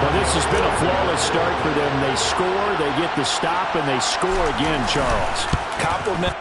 Well, this has been a flawless start for them. They score, they get the stop, and they score again, Charles. Compliment.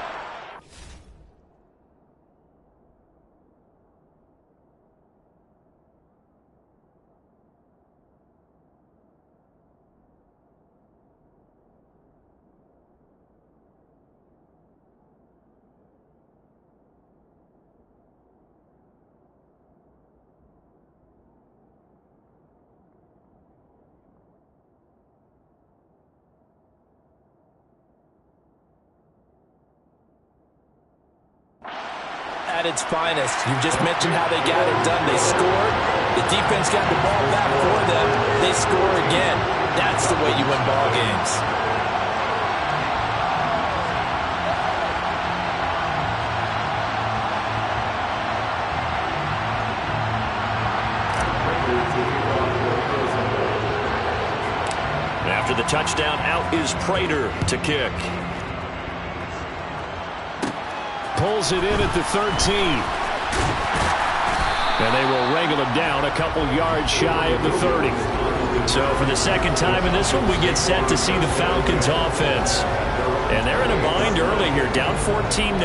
At its finest. You just mentioned how they got it done. They scored. The defense got the ball back for them. They score again. That's the way you win ball games. After the touchdown, out is Prater to kick. Pulls it in at the 13. And they will wrangle him down a couple yards shy of the 30. So for the second time in this one, we get set to see the Falcons offense. And they're in a bind early here, down 14-0.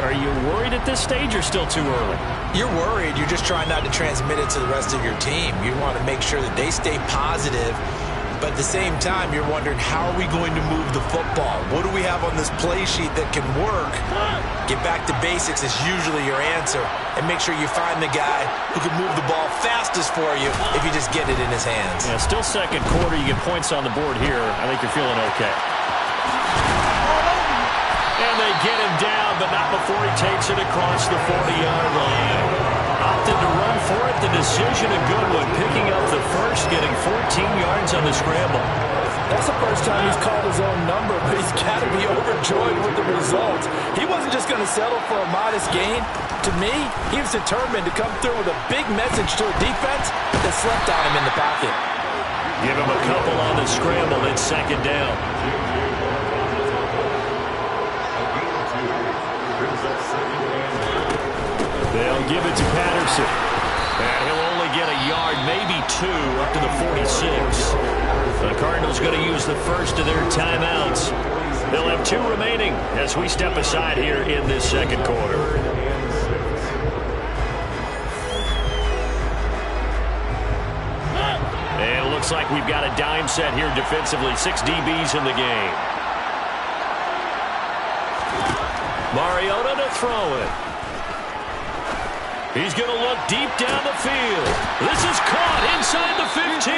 Are you worried at this stage or still too early? You're worried. You're just trying not to transmit it to the rest of your team. You want to make sure that they stay positive. But at the same time, you're wondering, how are we going to move the football? What do we have on this play sheet that can work? Get back to basics is usually your answer. And make sure you find the guy who can move the ball fastest for you if you just get it in his hands. Yeah, still second quarter. You get points on the board here. I think you're feeling okay. And they get him down, but not before he takes it across the 40-yard line. Opted to run for it. The decision a good one. Picking up the first, getting 14 yards on the scramble. That's the first time he's called his own number, but he's got to be overjoyed with the result. He wasn't just going to settle for a modest gain. To me, he was determined to come through with a big message to a defense that slept on him in the pocket. Give him a couple on the scramble. It's second down. They'll give it to Patterson. And he'll only get a yard, maybe two, up to the 46. The Cardinals going to use the first of their timeouts. They'll have two remaining as we step aside here in this second quarter. And it looks like we've got a dime set here defensively. 6 DBs in the game. Mariota to throw it. He's going to look deep down the field. This is caught inside the 15.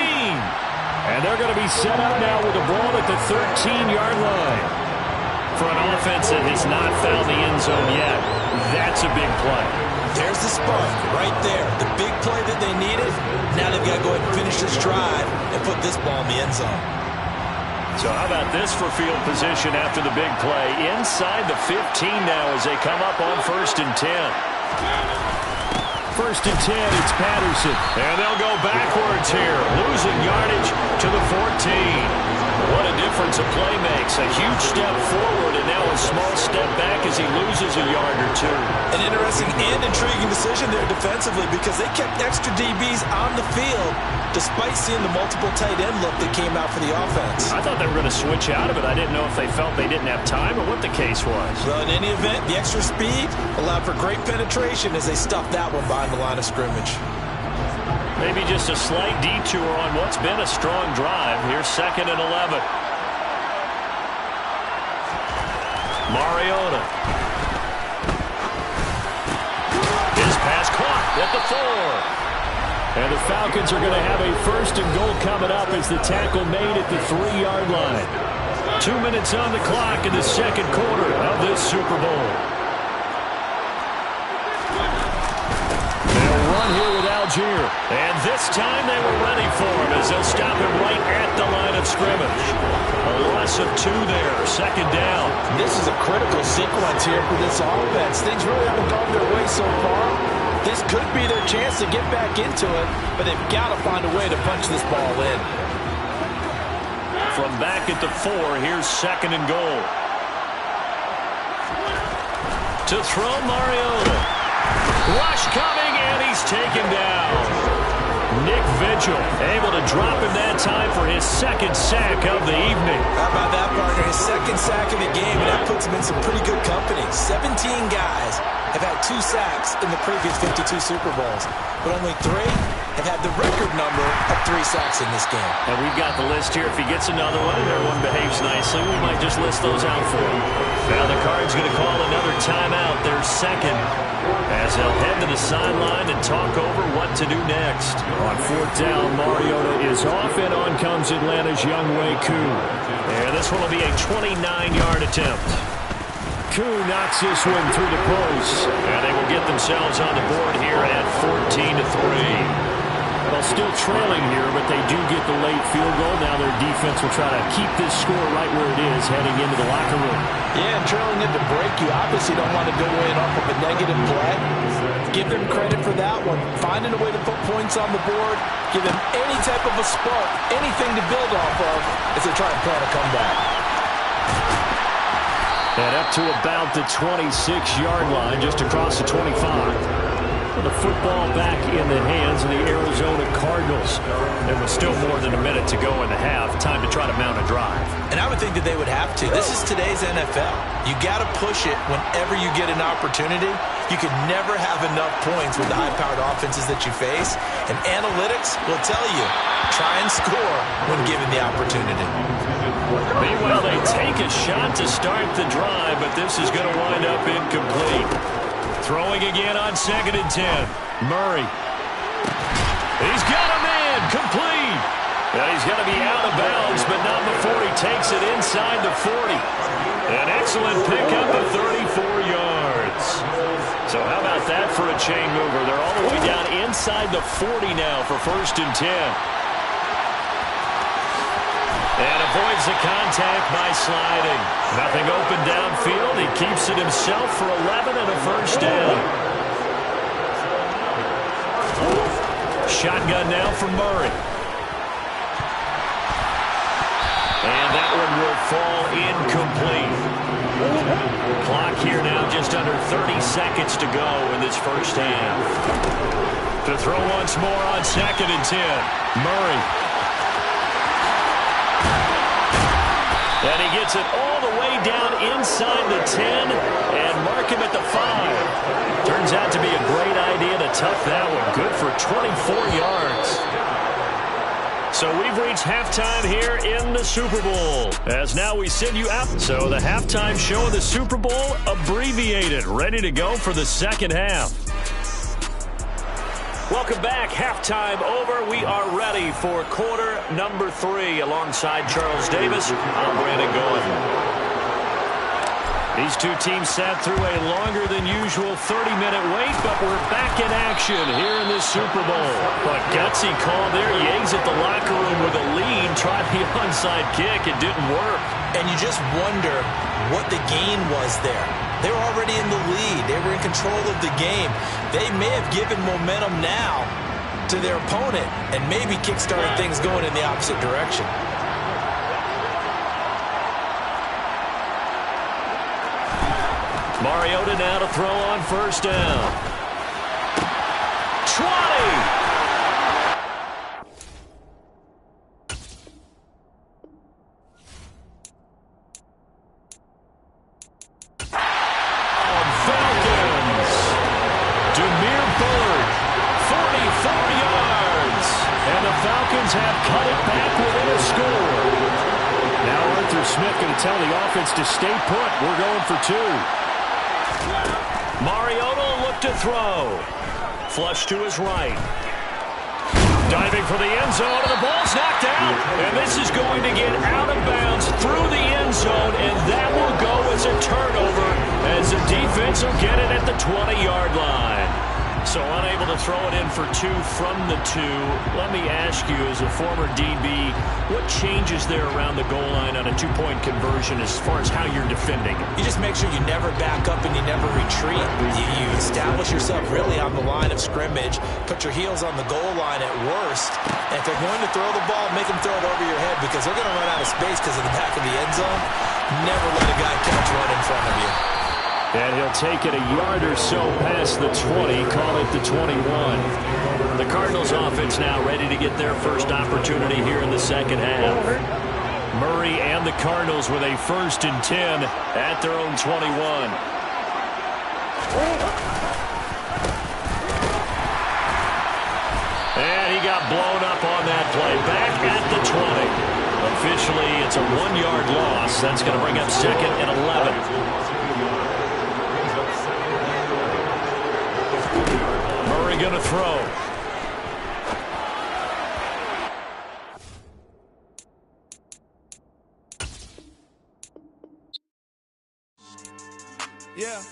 And they're going to be set up now with the ball at the 13-yard line. For an offense that has not found the end zone yet, that's a big play. There's the spark right there. The big play that they needed. Now they've got to go ahead and finish this drive and put this ball in the end zone. So how about this for field position after the big play? Inside the 15 now as they come up on 1st and 10. 1st and 10, it's Patterson. And they'll go backwards here, losing yardage to the 14. What a difference a play makes. A huge step forward and now a small step back as he loses a yard or two. An interesting and intriguing decision there defensively because they kept extra DBs on the field despite seeing the multiple tight end look that came out for the offense. I thought they were going to switch out of it. I didn't know if they felt they didn't have time or what the case was. Well, in any event, the extra speed allowed for great penetration as they stuffed that one behind the line of scrimmage. Maybe just a slight detour on what's been a strong drive. Here's 2nd and 11. Mariota. His pass caught at the 4. And the Falcons are going to have a 1st and goal coming up as the tackle made at the 3-yard line. 2 minutes on the clock in the second quarter of this Super Bowl. They'll run here with Algier. And this time they were ready for him as they'll stop him right at the line of scrimmage. A loss of 2 there, 2nd down. This is a critical sequence here for this offense. Things really haven't gone their way so far. This could be their chance to get back into it, but they've got to find a way to punch this ball in. From back at the 4, here's 2nd and goal. To throw Mariota. Rush coming, and he's taken down. Nick Vigil, able to drop him that time for his second sack of the evening. How about that, partner? His second sack of the game, and that puts him in some pretty good company. 17 guys have had 2 sacks in the previous 52 Super Bowls, but only 3 have had the record number of 3 sacks in this game. And we've got the list here. If he gets another one and everyone behaves nicely, we might just list those out for him. Now the Cards going to call another timeout, their second, as they'll head to the sideline and talk over what to do next. On 4th down, Mariota is off, and on comes Atlanta's Younghoe Koo. And this one will be a 29-yard attempt. Koo knocks this one through the post. And they will get themselves on the board here at 14-3. Well, still trailing here, but they do get the late field goal. Now their defense will try to keep this score right where it is heading into the locker room. Yeah, and trailing into break, you obviously don't want to go in off of a negative play. Give them credit for that one. Finding a way to put points on the board, give them any type of a spark, anything to build off of as they try and plan a comeback. And up to about the 26-yard line, just across the 25. The football back in the hands of the Arizona Cardinals. There was still more than a minute to go in the half. Time to try to mount a drive. And I would think that they would have to. This is today's NFL. You got to push it whenever you get an opportunity. You can never have enough points with the high-powered offenses that you face. And analytics will tell you, try and score when given the opportunity. Meanwhile, they take a shot to start the drive, but this is going to wind up incomplete. Throwing again on 2nd and 10. Murray. He's got a man. Complete. And he's going to be out of bounds, but not before he takes it inside the 40. An excellent pickup of 34 yards. So how about that for a chain mover? They're all the way down inside the 40 now for 1st and 10. And avoids the contact by sliding. Nothing open downfield. He keeps it himself for 11 and a 1st down. Shotgun now for Murray. And that one will fall incomplete. Clock here now just under 30 seconds to go in this 1st half. To throw once more on 2nd and 10. Murray. And he gets it all the way down inside the 10 and mark him at the 5. Turns out to be a great idea to tuck that one. Good for 24 yards. So we've reached halftime here in the Super Bowl. As now we send you out. So the halftime show of the Super Bowl abbreviated. Ready to go for the 2nd half. Welcome back. Halftime over. We are ready for quarter number 3. Alongside Charles Davis, I'm Brandon Goen. These two teams sat through a longer than usual 30-minute wait, but we're back in action here in this Super Bowl. But gutsy call there. Yates at the locker room with a lead. Tried the onside kick. It didn't work. And you just wonder what the gain was there. They were already in the lead. They were in control of the game. They may have given momentum now to their opponent and maybe kickstarted things going in the opposite direction. Mariota now to throw on 1st down. 20! Have cut it back within a score. Now Arthur Smith going to tell the offense to stay put. We're going for 2. Mariota will look to throw. Flush to his right. Diving for the end zone, and the ball's knocked out. And this is going to get out of bounds through the end zone, and that will go as a turnover as the defense will get it at the 20-yard line. So unable to throw it in for 2 from the 2. Let me ask you, as a former DB, what changes there around the goal line on a 2-point conversion as far as how you're defending? You just make sure you never back up and you never retreat. You establish yourself really on the line of scrimmage, put your heels on the goal line at worst, and if they're going to throw the ball, make them throw it over your head because they're going to run out of space because of the back of the end zone. Never let a guy catch one in front of you. And he'll take it a yard or so past the 20, call it the 21. The Cardinals offense now ready to get their first opportunity here in the second half. Murray and the Cardinals with a 1st and 10 at their own 21. And he got blown up on that play. Back at the 20. Officially, it's a 1-yard loss. That's going to bring up 2nd and 11. Murray going to throw. Yeah.